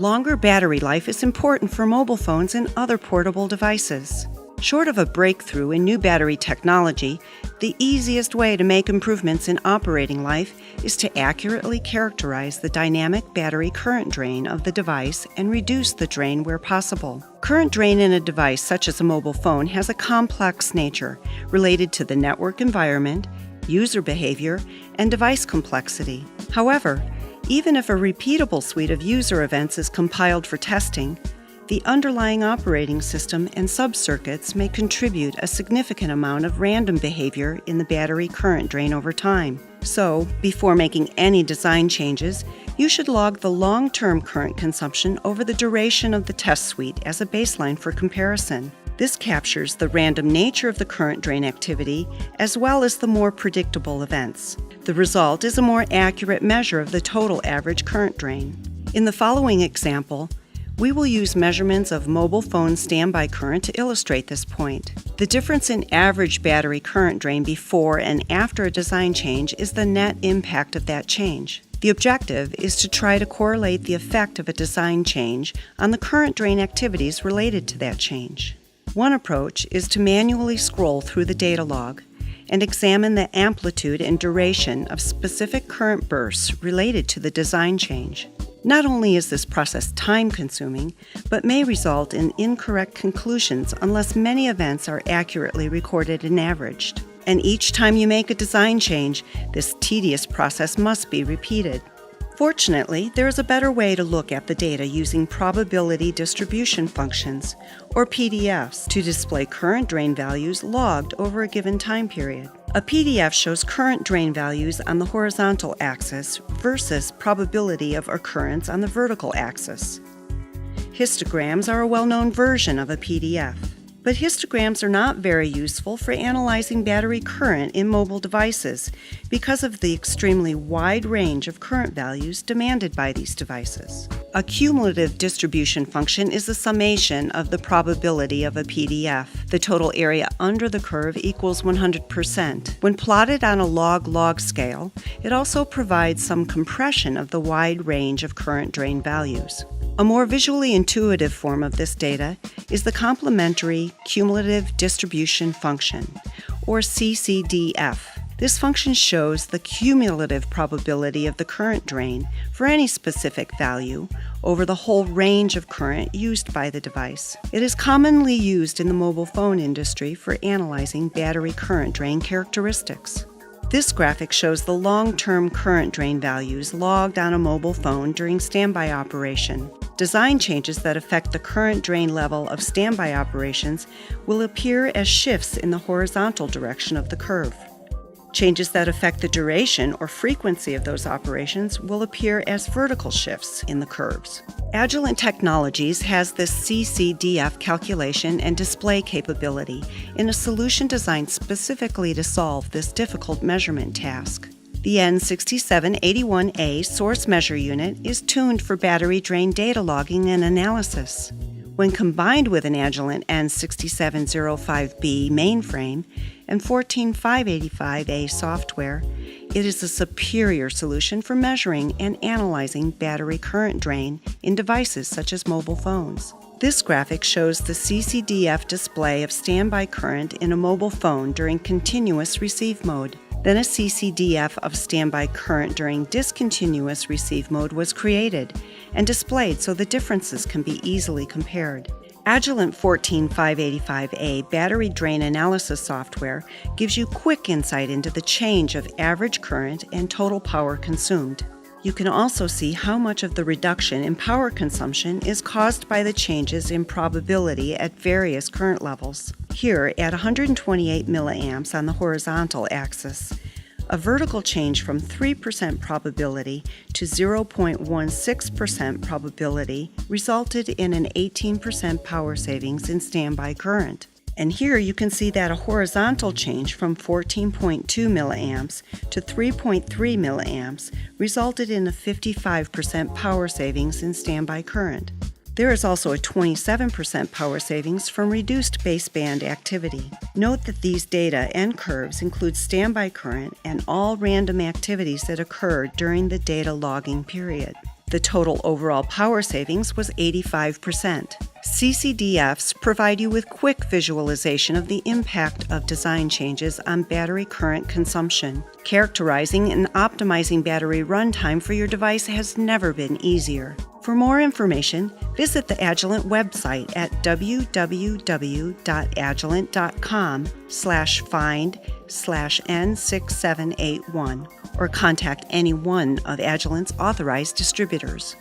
Longer battery life is important for mobile phones and other portable devices. Short of a breakthrough in new battery technology, the easiest way to make improvements in operating life is to accurately characterize the dynamic battery current drain of the device and reduce the drain where possible. Current drain in a device such as a mobile phone has a complex nature related to the network environment, user behavior, and device complexity. However, even if a repeatable suite of user events is compiled for testing, the underlying operating system and subcircuits may contribute a significant amount of random behavior in the battery current drain over time. So, before making any design changes, you should log the long-term current consumption over the duration of the test suite as a baseline for comparison. This captures the random nature of the current drain activity as well as the more predictable events. The result is a more accurate measure of the total average current drain. In the following example, we will use measurements of mobile phone standby current to illustrate this point. The difference in average battery current drain before and after a design change is the net impact of that change. The objective is to try to correlate the effect of a design change on the current drain activities related to that change. One approach is to manually scroll through the data log and examine the amplitude and duration of specific current bursts related to the design change. Not only is this process time-consuming, but may result in incorrect conclusions unless many events are accurately recorded and averaged. And each time you make a design change, this tedious process must be repeated. Fortunately, there is a better way to look at the data using probability distribution functions, or PDFs, to display current drain values logged over a given time period. A PDF shows current drain values on the horizontal axis versus probability of occurrence on the vertical axis. Histograms are a well-known version of a PDF. But histograms are not very useful for analyzing battery current in mobile devices because of the extremely wide range of current values demanded by these devices. A cumulative distribution function is the summation of the probability of a PDF. The total area under the curve equals 100%. When plotted on a log-log scale, it also provides some compression of the wide range of current drain values. A more visually intuitive form of this data is the complementary cumulative distribution function, or CCDF. This function shows the cumulative probability of the current drain for any specific value over the whole range of current used by the device. It is commonly used in the mobile phone industry for analyzing battery current drain characteristics. This graphic shows the long-term current drain values logged on a mobile phone during standby operation. Design changes that affect the current drain level of standby operations will appear as shifts in the horizontal direction of the curve. Changes that affect the duration or frequency of those operations will appear as vertical shifts in the curves. Agilent Technologies has this CCDF calculation and display capability in a solution designed specifically to solve this difficult measurement task. The N6781A source measure unit is tuned for battery drain data logging and analysis. When combined with an Agilent N6705B mainframe and 14585A software, it is a superior solution for measuring and analyzing battery current drain in devices such as mobile phones. This graphic shows the CCDF display of standby current in a mobile phone during continuous receive mode. Then a CCDF of standby current during discontinuous receive mode was created and displayed so the differences can be easily compared. Agilent 14585A battery drain analysis software gives you quick insight into the change of average current and total power consumed. You can also see how much of the reduction in power consumption is caused by the changes in probability at various current levels. Here, at 128 milliamps on the horizontal axis, a vertical change from 3% probability to 0.16% probability resulted in an 18% power savings in standby current. And here you can see that a horizontal change from 14.2 milliamps to 3.3 milliamps resulted in a 55% power savings in standby current. There is also a 27% power savings from reduced baseband activity. Note that these data and curves include standby current and all random activities that occur during the data logging period. The total overall power savings was 85%. CCDFs provide you with quick visualization of the impact of design changes on battery current consumption. Characterizing and optimizing battery runtime for your device has never been easier. For more information, visit the Agilent website at www.agilent.com/find/N6781 or contact any one of Agilent's authorized distributors.